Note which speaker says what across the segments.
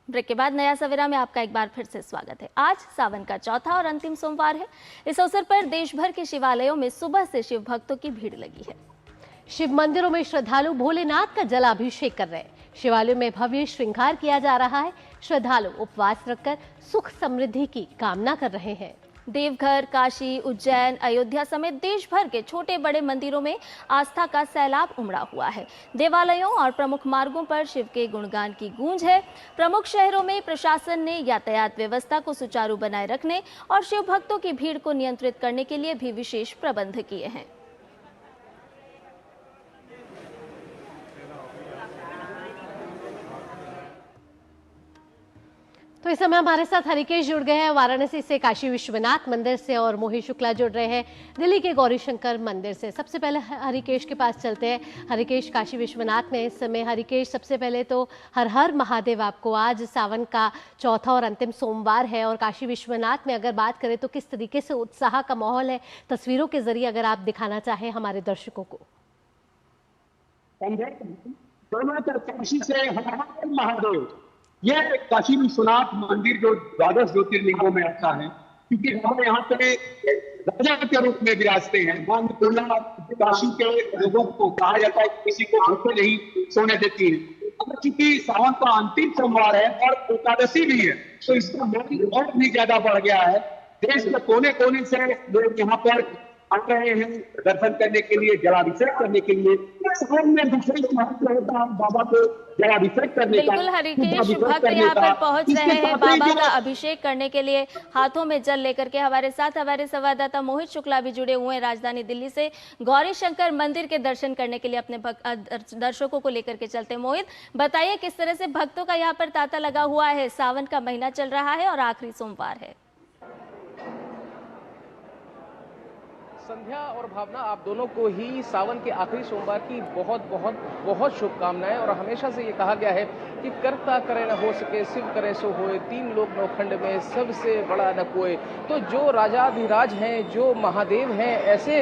Speaker 1: Break के बाद नया सवेरा में आपका एक बार फिर से स्वागत है। आज सावन का चौथा और अंतिम सोमवार है। इस अवसर पर देश भर के शिवालयों में सुबह से शिव भक्तों की भीड़ लगी है।
Speaker 2: शिव मंदिरों में श्रद्धालु भोलेनाथ का जलाभिषेक कर रहे हैं। शिवालयों में भव्य श्रृंगार किया जा रहा है। श्रद्धालु उपवास रखकर सुख समृद्धि की कामना कर रहे हैं।
Speaker 1: देवघर, काशी, उज्जैन, अयोध्या समेत देश भर के छोटे बड़े मंदिरों में आस्था का सैलाब उमड़ा हुआ है। देवालयों और प्रमुख मार्गों पर शिव के गुणगान की गूंज है। प्रमुख शहरों में प्रशासन ने यातायात व्यवस्था को सुचारू बनाए रखने और शिव भक्तों की भीड़ को नियंत्रित करने के लिए भी विशेष प्रबंध किए हैं।
Speaker 2: तो इस समय हमारे साथ हरिकेश जुड़ गए हैं वाराणसी से, काशी विश्वनाथ मंदिर से, और मोहित शुक्ला जुड़ रहे हैं दिल्ली के गौरीशंकर मंदिर से। सबसे पहले हरिकेश के पास चलते हैं। हरिकेश, काशी विश्वनाथ में इस समय हरिकेश, सबसे पहले तो हर हर महादेव आपको। आज सावन का चौथा और अंतिम सोमवार है और काशी विश्वनाथ में अगर बात करें तो किस तरीके से उत्साह का माहौल है, तस्वीरों के जरिए अगर आप दिखाना चाहें हमारे दर्शकों को।
Speaker 3: काशी से हर हर महादेव, यह काशी विश्वनाथ मंदिर जो द्वादश ज्योतिर्लिंगों में आता है, क्योंकि हम यहाँ पे राजा के रूप में विराजते हैं। काशी के लोगों को कहा जाता है किसी को भूखे नहीं सोने देती है। अब चूंकि सावन का अंतिम सोमवार है और एकादशी भी है, तो इसका महत्व और भी ज्यादा बढ़ गया है। देश के कोने कोने से लोग यहाँ पर आ रहे हैं दर्शन करने के लिए, जलाभिषेक करने के लिए। सावन में विशेष महत्व होता है बाबा को जलाभिषेक करने का।
Speaker 1: बिल्कुल हरिकेश, भक्त यहाँ पर पहुंच रहे हैं बाबा का अभिषेक करने के लिए, हाथों में जल लेकर के। हमारे साथ हमारे संवाददाता मोहित शुक्ला भी जुड़े हुए हैं राजधानी दिल्ली से। गौरीशंकर मंदिर के दर्शन करने के लिए अपने दर्शकों को लेकर के चलते। मोहित, बताइए किस तरह से भक्तों का यहाँ पर तांता लगा हुआ है। सावन का महीना चल रहा है और आखिरी सोमवार है।
Speaker 4: संध्या और भावना, आप दोनों को ही सावन के आखिरी सोमवार की बहुत बहुत बहुत शुभकामनाएं। और हमेशा से ये कहा गया है कि करता करे न हो सके, शिव करे सो होए, तीन लोक नौखंड में सबसे बड़ा न कोई। तो जो राजाधिराज हैं, जो महादेव हैं, ऐसे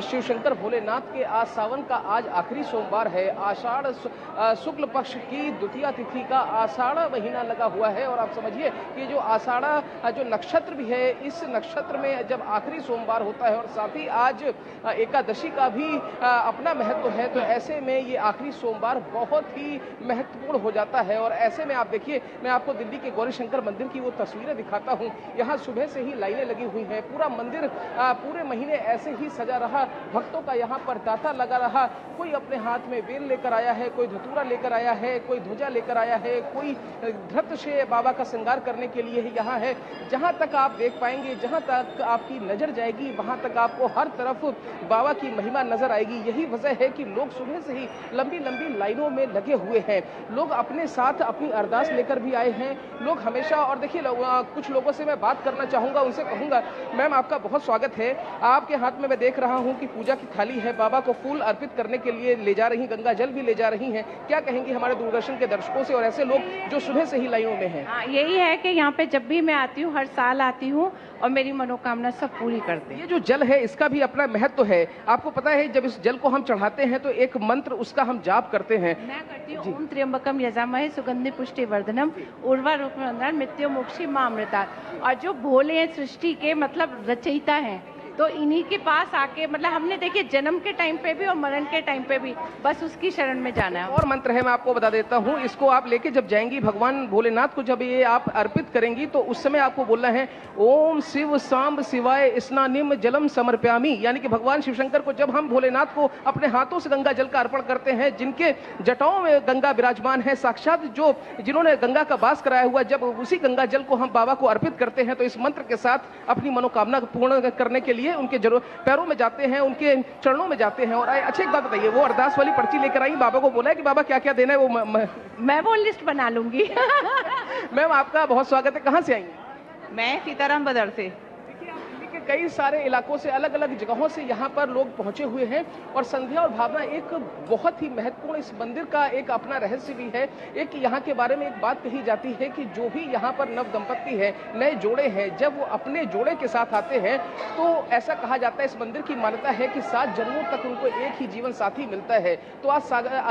Speaker 4: शिव शंकर भोलेनाथ के आज सावन का आज आखिरी सोमवार है। आषाढ़ शुक्ल पक्ष की द्वितीया तिथि का आषाढ़ महीना लगा हुआ है। और आप समझिए कि जो आषाढ़ जो नक्षत्र भी है, इस नक्षत्र में जब आखिरी सोमवार होता है और साथ ही आज एकादशी का भी अपना महत्व है, तो ऐसे में ये आखिरी सोमवार बहुत ही महत्वपूर्ण हो जाता है। और ऐसे में आप देखिए, मैं आपको दिल्ली के गौरीशंकर मंदिर की वो तस्वीरें दिखाता हूँ। यहाँ सुबह से ही लाइनें लगी हुई हैं। पूरा मंदिर पूरे महीने ऐसे ही सजा रहा, भक्तों का यहाँ पर तांता लगा रहा। कोई अपने हाथ में बेल लेकर आया है, कोई धतूरा लेकर आया है, कोई ध्वजा लेकर आया है, कोई धृत से बाबा का श्रृंगार करने के लिए ही यहाँ है। जहाँ तक आप देख पाएंगे, जहाँ तक आपकी नजर जाएगी, वहाँ तक आपको हर तरफ बाबा की महिमा नजर आएगी। यही वजह है कि लोग सुबह से ही लंबी लंबी लाइनों में लगे हुए हैं। लोग अपने साथ अपनी अरदास लेकर भी आए हैं। लोग हमेशा, और देखिए कुछ लोगों से मैं बात करना चाहूंगा, उनसे कहूंगा, मैम आपका बहुत स्वागत है। आपके हाथ में मैं देख रहा हूं कि पूजा की थाली है, बाबा को फूल अर्पित करने के लिए ले जा रही, गंगा जल भी ले जा रही हैं। क्या कहेंगी हमारे दूरदर्शन के दर्शकों से और ऐसे लोग जो सुबह से ही लाइनों में हैं?
Speaker 5: यही है कि यहाँ पे जब भी मैं आती हूँ, हर साल आती हूँ और मेरी मनोकामना सब पूरी करते हैं।
Speaker 4: ये जो जल है इसका भी अपना महत्व है। आपको पता है जब इस जल को हम चढ़ाते हैं तो एक मंत्र उसका हम जाप करते हैं।
Speaker 5: मैं करती हूँ ओम त्र्यंबकम यजामहे सुगंधि पुष्टि वर्धनम उर्वारुकमंदान मृत्यु मोक्षी मामृता। और जो भोले हैं, सृष्टि के मतलब रचयिता हैं, तो इन्हीं के पास आके मतलब हमने देखिए जन्म के टाइम पे भी और मरण के टाइम पे भी बस उसकी शरण में जाना है।
Speaker 4: और मंत्र है, मैं आपको बता देता हूँ। इसको आप लेके जब जाएंगी भगवान भोलेनाथ को, जब ये आप अर्पित करेंगी तो उस समय आपको बोलना है ओम शिव सांब शिवाय स्नानिम जलम समर्प्यामी। यानी कि भगवान शिव शंकर को जब हम भोलेनाथ को अपने हाथों से गंगा जल का अर्पण करते हैं, जिनके जटाओं में गंगा विराजमान है, साक्षात जो जिन्होंने गंगा का वास कराया हुआ, जब उसी गंगा जल को हम बाबा को अर्पित करते हैं तो इस मंत्र के साथ अपनी मनोकामना पूर्ण करने के लिए उनके पैरों में जाते हैं, उनके चरणों में जाते हैं। और अच्छा एक बात बताइए, वो अरदास वाली पर्ची लेकर आई, बाबा को बोला है कि बाबा क्या क्या देना है?
Speaker 5: मैं वो लिस्ट बना लूंगी।
Speaker 4: मैम आपका बहुत स्वागत है। कहाँ से आई?
Speaker 6: मैं सीताराम बाजार से।
Speaker 4: देखिए, आप दिल्ली के कई सारे इलाकों से, अलग अलग जगहों से यहाँ पर लोग पहुंचे हुए हैं। और संध्या और भावना, एक बहुत ही महत्वपूर्ण इस मंदिर का एक अपना रहस्य भी है। एक यहाँ के बारे में एक बात कही जाती है कि जो भी यहाँ पर नव दंपत्ति है, नए जोड़े हैं, जब वो अपने जोड़े के साथ आते हैं तो ऐसा कहा जाता है, इस मंदिर की मान्यता है कि 7 जन्मों तक उनको एक ही जीवन साथी मिलता है। तो आज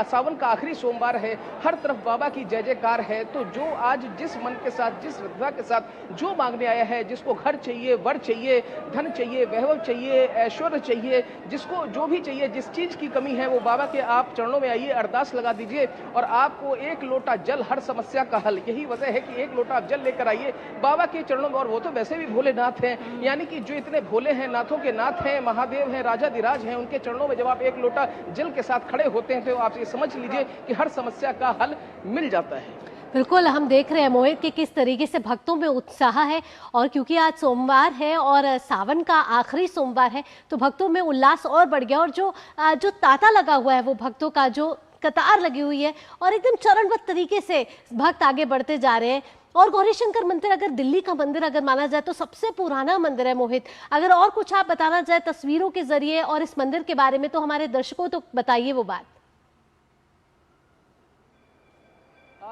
Speaker 4: सावन का आखिरी सोमवार है, हर तरफ बाबा की जय जयकार है। तो जो आज जिस मन के साथ, जिस श्रद्धा के साथ जो मांगने आया है, जिसको घर चाहिए, वर चाहिए, धन चाहिए, वैभव चाहिए, ऐश्वर्य चाहिए, जिसको जो भी चाहिए, जिस चीज की कमी है, वो बाबा के आप चरणों में आइए, अरदास लगा दीजिए और आपको एक लोटा जल, हर समस्या का हल। यही वजह है कि एक लोटा आप जल लेकर आइए बाबा के चरणों में। और वो तो वैसे भी भोलेनाथ हैं, यानी कि जो इतने भोले हैं, नाथों के नाथ हैं, महादेव हैं, राजाधिराज हैं, उनके चरणों में जब आप एक लोटा जल के साथ खड़े होते हैं तो आप ये समझ लीजिए कि हर समस्या का हल मिल जाता है।
Speaker 2: बिल्कुल, हम देख रहे हैं मोहित कि किस तरीके से भक्तों में उत्साह है, और क्योंकि आज सोमवार है और सावन का आखिरी सोमवार है तो भक्तों में उल्लास और बढ़ गया। और जो तांता लगा हुआ है, वो भक्तों का जो कतार लगी हुई है और एकदम चरणबद्ध तरीके से भक्त आगे बढ़ते जा रहे हैं। और गौरीशंकर मंदिर अगर दिल्ली का मंदिर अगर माना जाए तो सबसे पुराना मंदिर है। मोहित, अगर और कुछ आप बताना चाहे तस्वीरों के जरिए और इस मंदिर के बारे में तो हमारे दर्शकों तो बताइए वो बात।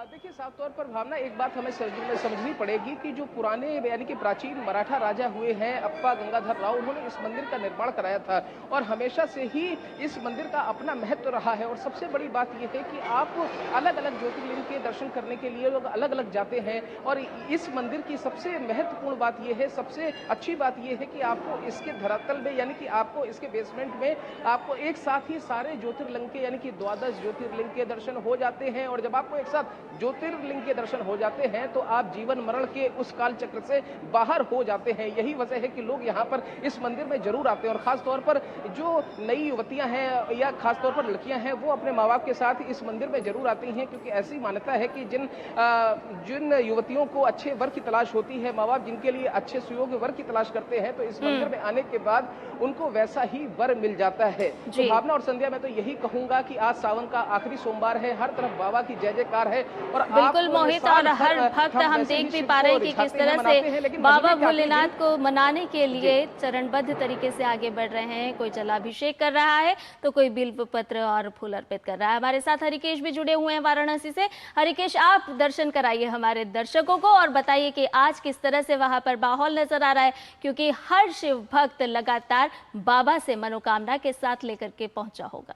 Speaker 4: देखिए, साफ तौर पर भावना, एक बात हमें समझनी पड़ेगी कि जो पुराने यानी कि प्राचीन मराठा राजा हुए हैं अप्पा गंगाधर राव, उन्होंने इस मंदिर का निर्माण कराया था और हमेशा से ही इस मंदिर का अपना महत्व रहा है। और सबसे बड़ी बात यह है कि आप अलग अलग ज्योतिर्लिंग के दर्शन करने के लिए लोग अलग अलग जाते हैं। और इस मंदिर की सबसे महत्वपूर्ण बात यह है, सबसे अच्छी बात यह है कि आपको इसके धरातल में, यानी कि आपको इसके बेसमेंट में आपको एक साथ ही सारे ज्योतिर्लिंग के, यानी कि 12 ज्योतिर्लिंग के दर्शन हो जाते हैं। और जब आपको एक साथ ज्योतिर्लिंग के दर्शन हो जाते हैं तो आप जीवन मरण के उस काल चक्र से बाहर हो जाते हैं। यही वजह है कि लोग यहाँ पर इस मंदिर में जरूर आते हैं। और खास तौर पर जो नई युवतियां हैं या खास तौर पर लड़कियां हैं, वो अपने माँ बाप के साथ इस मंदिर में जरूर आती हैं, क्योंकि ऐसी मान्यता है कि जिन युवतियों को अच्छे वर की तलाश होती है, माँ बाप जिनके लिए अच्छे सुयोग्य वर की तलाश करते हैं, तो इस मंदिर में आने के बाद उनको वैसा ही वर मिल जाता है। तो भावना और संध्या, मैं तो यही कहूंगा कि आज सावन का आखिरी सोमवार है, हर तरफ बाबा की जय जयकार है। और
Speaker 1: बिल्कुल मोहित, और हर भक्त हम देख भी पा रहे हैं कि किस तरह से बाबा भोलेनाथ को मनाने के लिए चरणबद्ध तरीके से आगे बढ़ रहे हैं। कोई जलाभिषेक कर रहा है तो कोई बिल्व पत्र और फूल अर्पित कर रहा है। हमारे साथ हरिकेश भी जुड़े हुए हैं वाराणसी से। हरिकेश, आप दर्शन कराइए हमारे दर्शकों को और बताइए कि आज किस तरह से वहां पर माहौल नजर आ रहा है, क्योंकि हर शिव भक्त लगातार बाबा से मनोकामना के साथ लेकर के पहुंचा होगा।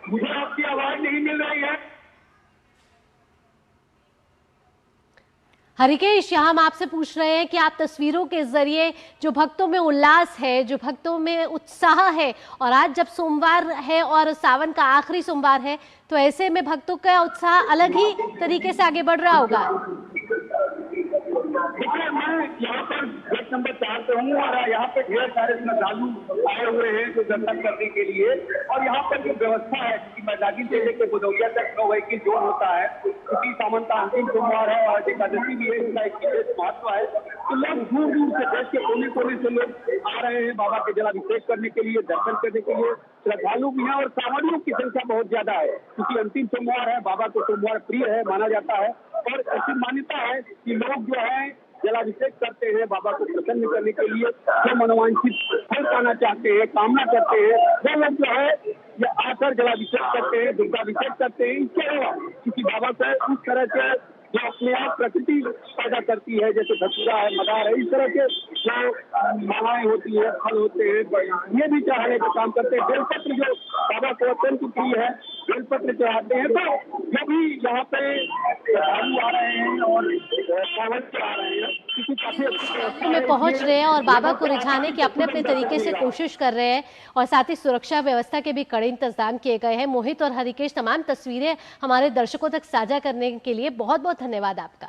Speaker 3: मुझे आपकी आवाज नहीं मिल रही है।
Speaker 2: हरिकेश, यहाँ हम आपसे पूछ रहे हैं कि आप तस्वीरों के जरिए जो भक्तों में उल्लास है, जो भक्तों में उत्साह है, और आज जब सोमवार है और सावन का आखिरी सोमवार है तो ऐसे में भक्तों का उत्साह अलग ही तरीके से आगे बढ़ रहा होगा।
Speaker 3: मैं यहाँ पर गेट नंबर 4 पे हूँ और यहाँ पे ढेर सारे श्रद्धालु आए हुए हैं जो दर्शन करने के लिए। और यहाँ पर जो व्यवस्था है, क्योंकि मैदानी से लेकर बुदौलिया तक 9 व्हीकल जोन होता है, क्योंकि सावन का अंतिम सोमवार है और एकादशी भी है, इसका एक विशेष महत्व है। तो लोग दूर दूर से, देश के कोने कोने से लोग आ रहे हैं बाबा के जलाभिषेक करने के लिए, दर्शन करने के लिए। श्रद्धालु भी हैं और सावनियों की संख्या बहुत ज्यादा है, क्योंकि अंतिम सोमवार है, बाबा को सोमवार प्रिय है माना जाता है। और ऐसी मान्यता है कि लोग जो है जलाभिषेक करते हैं बाबा को प्रसन्न करने के लिए, जो मनोवांछित फल पाना चाहते हैं, कामना करते हैं, वो लोग जो है आकर जलाभिषेक करते हैं, दुर्गाभिषेक करते हैं। इसके अलावा क्योंकि बाबा को उस तरह के जो अपने आप प्रकृति पैदा करती है, जैसे धतूरा है, मदार है, इस तरह के जो मालाएं होती है, फल होते हैं, ये भी चढ़ाने का काम करते हैं। बेलपत्र जो बाबा को अत्यंत प्रिय है, बेलपत्र चढ़ाते हैं। तो जो भी यहाँ पे श्रद्धालु आ रहे हैं और सावन से आ रहे हैं,
Speaker 2: में पहुंच रहे हैं और बाबा को रिझाने की अपने अपने तरीके से कोशिश कर रहे हैं, और साथ ही सुरक्षा व्यवस्था के भी कड़े इंतजाम किए गए हैं। मोहित और हरिकेश, तमाम तस्वीरें हमारे दर्शकों तक साझा करने के लिए बहुत बहुत धन्यवाद आपका।